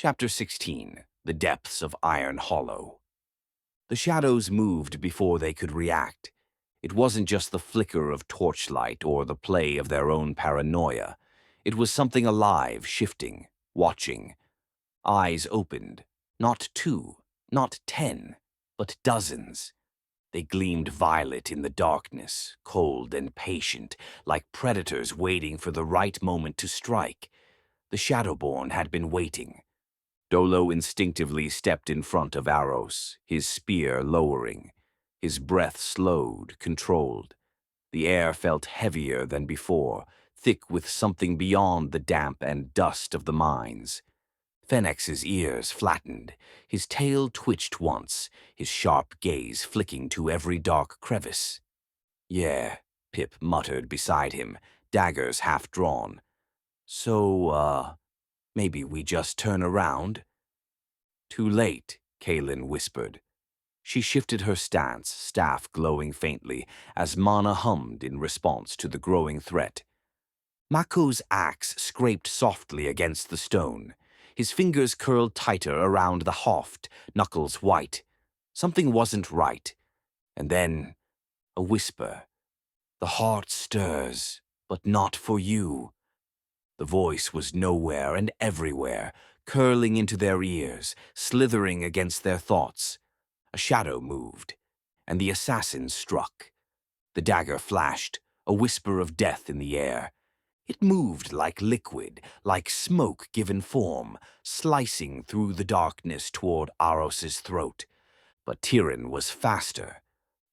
Chapter 16. The Depths of Iron Hollow. The shadows moved before they could react. It wasn't just the flicker of torchlight or the play of their own paranoia. It was something alive, shifting, watching. Eyes opened. Not 2, not 10, but dozens. They gleamed violet in the darkness, cold and patient, like predators waiting for the right moment to strike. The Shadowborn had been waiting. Dolo instinctively stepped in front of Aros, his spear lowering. His breath slowed, controlled. The air felt heavier than before, thick with something beyond the damp and dust of the mines. Fenix's ears flattened. His tail twitched once, his sharp gaze flicking to every dark crevice. "Yeah," Pip muttered beside him, daggers half drawn. "So, maybe we just turn around?" "Too late," Kaelin whispered. She shifted her stance, staff glowing faintly, as mana hummed in response to the growing threat. Mako's axe scraped softly against the stone. His fingers curled tighter around the haft, knuckles white. Something wasn't right. And then, a whisper. "The heart stirs, but not for you." The voice was nowhere and everywhere, curling into their ears, slithering against their thoughts. A shadow moved, and the assassin struck. The dagger flashed, a whisper of death in the air. It moved like liquid, like smoke given form, slicing through the darkness toward Aros's throat. But Tyrion was faster.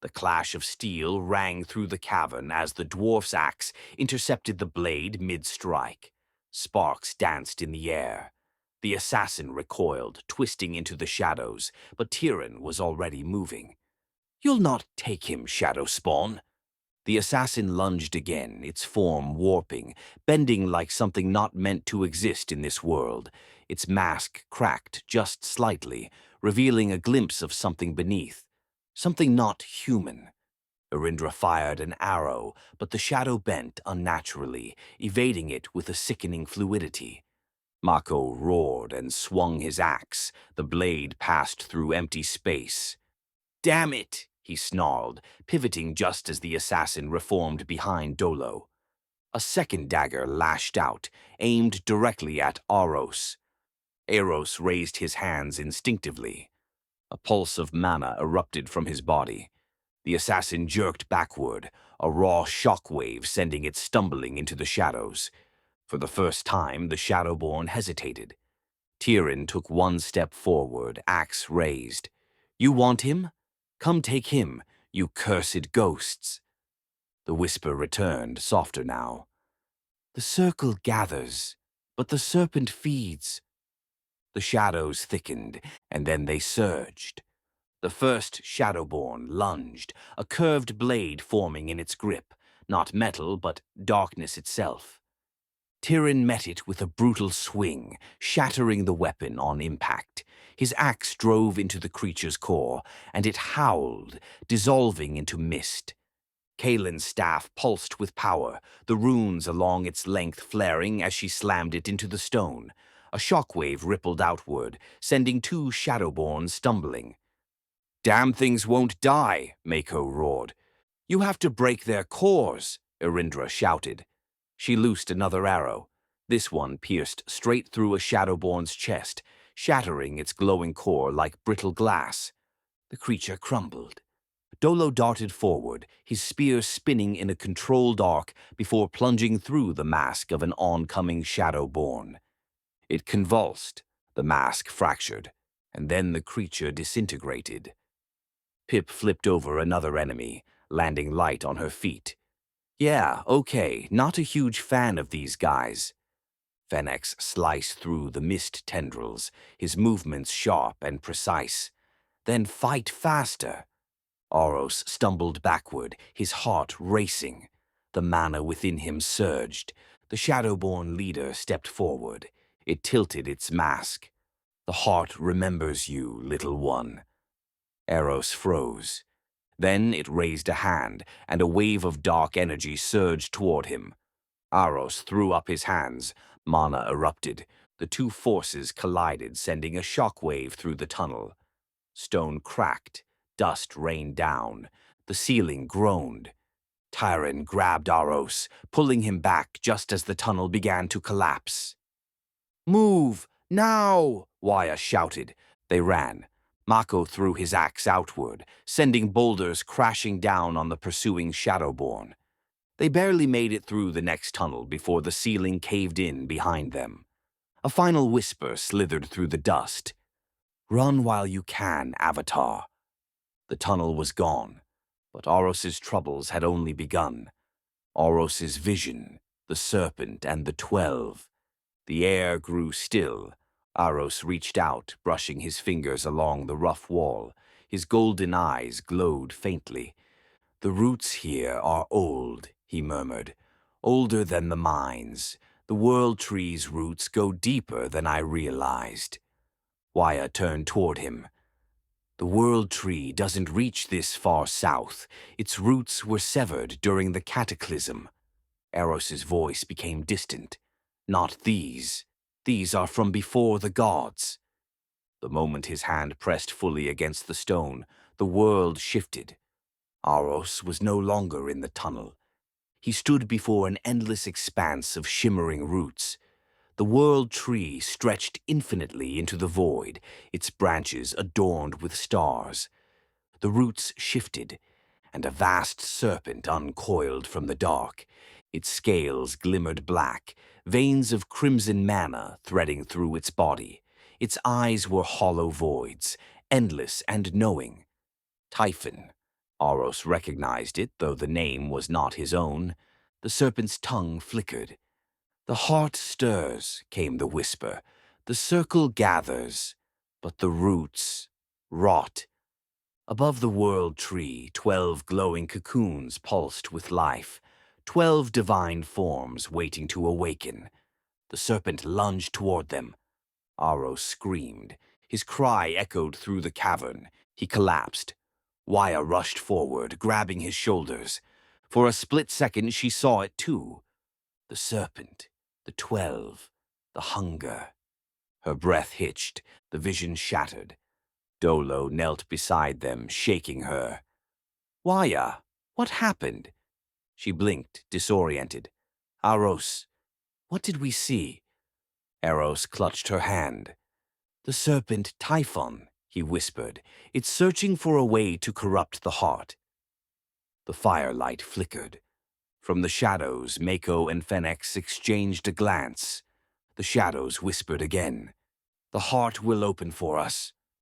The clash of steel rang through the cavern as the dwarf's axe intercepted the blade mid-strike. Sparks danced in the air. The assassin recoiled, twisting into the shadows, but Tyrion was already moving. "You'll not take him, Shadow Spawn." The assassin lunged again, its form warping, bending like something not meant to exist in this world. Its mask cracked just slightly, revealing a glimpse of something beneath. Something not human. Arindra fired an arrow, but the shadow bent unnaturally, evading it with a sickening fluidity. Mako roared and swung his axe. The blade passed through empty space. "Damn it!" he snarled, pivoting just as the assassin reformed behind Dolo. A second dagger lashed out, aimed directly at Aros. Aros raised his hands instinctively. A pulse of mana erupted from his body. The assassin jerked backward, a raw shockwave sending it stumbling into the shadows. For the first time, the Shadowborn hesitated. Tyrion took one step forward, axe raised. "You want him? Come take him, you cursed ghosts." The whisper returned, softer now. "The circle gathers, but the serpent feeds." The shadows thickened, and then they surged. The first Shadowborn lunged, a curved blade forming in its grip, not metal, but darkness itself. Tyrion met it with a brutal swing, shattering the weapon on impact. His axe drove into the creature's core, and it howled, dissolving into mist. Kaelin's staff pulsed with power, the runes along its length flaring as she slammed it into the stone. A shockwave rippled outward, sending two Shadowborns stumbling. "Damn things won't die," Mako roared. "You have to break their cores," Arindra shouted. She loosed another arrow. This one pierced straight through a Shadowborn's chest, shattering its glowing core like brittle glass. The creature crumbled. Dolo darted forward, his spear spinning in a controlled arc before plunging through the mask of an oncoming Shadowborn. It convulsed, the mask fractured, and then the creature disintegrated. Pip flipped over another enemy, landing light on her feet. "Yeah, okay, not a huge fan of these guys." Fenix sliced through the mist tendrils, his movements sharp and precise. "Then fight faster." Aros stumbled backward, his heart racing. The mana within him surged. The Shadowborn leader stepped forward. It tilted its mask. "The heart remembers you, little one." Aros froze. Then it raised a hand, and a wave of dark energy surged toward him. Aros threw up his hands. Mana erupted. The two forces collided, sending a shockwave through the tunnel. Stone cracked, dust rained down, the ceiling groaned. Tyron grabbed Aros, pulling him back just as the tunnel began to collapse. "Move! Now!" Waya shouted. They ran. Mako threw his axe outward, sending boulders crashing down on the pursuing Shadowborn. They barely made it through the next tunnel before the ceiling caved in behind them. A final whisper slithered through the dust. "Run while you can, Avatar." The tunnel was gone, but Aros's troubles had only begun. Aros's vision, the serpent, and the 12. The air grew still. Aros reached out, brushing his fingers along the rough wall. His golden eyes glowed faintly. "The roots here are old," he murmured. "Older than the mines. The world tree's roots go deeper than I realized." Waya turned toward him. "The world tree doesn't reach this far south. Its roots were severed during the cataclysm." Eros's voice became distant. "Not these. These are from before the gods." The moment his hand pressed fully against the stone, the world shifted. Aros was no longer in the tunnel. He stood before an endless expanse of shimmering roots. The world tree stretched infinitely into the void, its branches adorned with stars. The roots shifted, and a vast serpent uncoiled from the dark. Its scales glimmered black, veins of crimson mana threading through its body. Its eyes were hollow voids, endless and knowing. Typhon. Aros recognized it, though the name was not his own. The serpent's tongue flickered. "The heart stirs," came the whisper. "The circle gathers, but the roots rot." Above the world tree, 12 glowing cocoons pulsed with life, 12 divine forms waiting to awaken. The serpent lunged toward them. Aros screamed. His cry echoed through the cavern. He collapsed. Waya rushed forward, grabbing his shoulders. For a split second, she saw it too. The serpent, the 12, the hunger. Her breath hitched, the vision shattered. Dolo knelt beside them, shaking her. "Waya, what happened?" She blinked, disoriented. "Aros, what did we see?" Eros clutched her hand. "The serpent Typhon," he whispered. "It's searching for a way to corrupt the heart." The firelight flickered. From the shadows, Mako and Fenix exchanged a glance. The shadows whispered again. "The heart will open for us."